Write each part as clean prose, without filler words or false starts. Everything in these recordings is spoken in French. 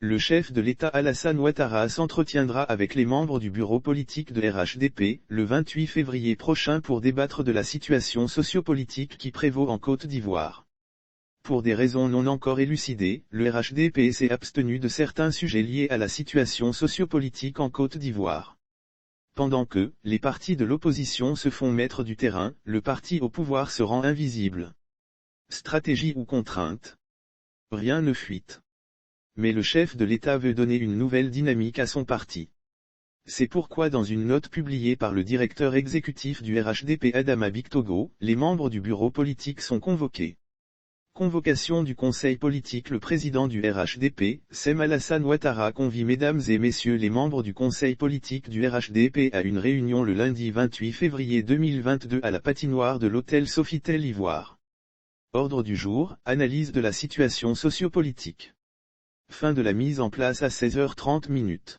le chef de l'État Alassane Ouattara s'entretiendra avec les membres du bureau politique de RHDP, le 28 février prochain pour débattre de la situation sociopolitique qui prévaut en Côte d'Ivoire. Pour des raisons non encore élucidées, le RHDP s'est abstenu de certains sujets liés à la situation sociopolitique en Côte d'Ivoire. Pendant que, les partis de l'opposition se font maître du terrain, le parti au pouvoir se rend invisible. Stratégie ou contrainte? Rien ne fuite. Mais le chef de l'État veut donner une nouvelle dynamique à son parti. C'est pourquoi dans une note publiée par le directeur exécutif du RHDP Adama Bictogo, les membres du bureau politique sont convoqués. Convocation du conseil politique. Le président du RHDP, Sem Alassane Ouattara, convie mesdames et messieurs les membres du conseil politique du RHDP à une réunion le lundi 28 février 2022 à la patinoire de l'hôtel Sofitel Ivoire. Ordre du jour, analyse de la situation sociopolitique. Fin de la mise en place à 16h30.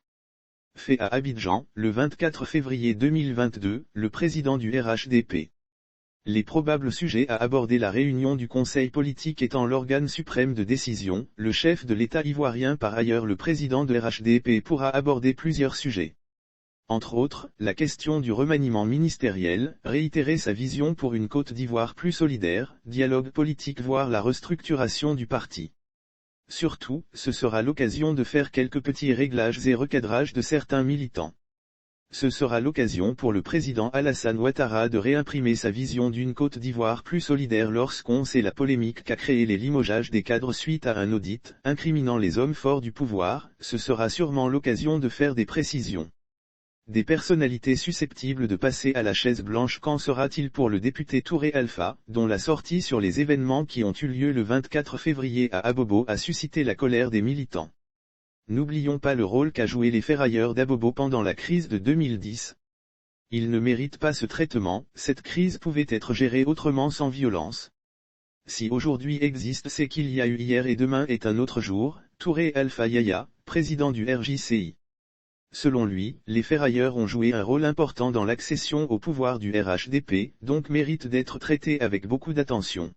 Fait à Abidjan, le 24 février 2022, le président du RHDP. Les probables sujets à aborder. La réunion du Conseil politique étant l'organe suprême de décision, le chef de l'État ivoirien, par ailleurs le président de RHDP, pourra aborder plusieurs sujets. Entre autres, la question du remaniement ministériel, réitérer sa vision pour une Côte d'Ivoire plus solidaire, dialogue politique voire la restructuration du parti. Surtout, ce sera l'occasion de faire quelques petits réglages et recadrages de certains militants. Ce sera l'occasion pour le président Alassane Ouattara de réimprimer sa vision d'une Côte d'Ivoire plus solidaire lorsqu'on sait la polémique qu'a créé les limogeages des cadres suite à un audit, incriminant les hommes forts du pouvoir. Ce sera sûrement l'occasion de faire des précisions. Des personnalités susceptibles de passer à la chaise blanche. Qu'en sera-t-il pour le député Touré Alpha, dont la sortie sur les événements qui ont eu lieu le 24 février à Abobo a suscité la colère des militants? N'oublions pas le rôle qu'a joué les ferrailleurs d'Abobo pendant la crise de 2010. Ils ne méritent pas ce traitement. Cette crise pouvait être gérée autrement, sans violence. Si aujourd'hui existe, c'est qu'il y a eu hier et demain est un autre jour. Touré Alpha Yaya, président du RJCI. Selon lui, les ferrailleurs ont joué un rôle important dans l'accession au pouvoir du RHDP, donc méritent d'être traités avec beaucoup d'attention.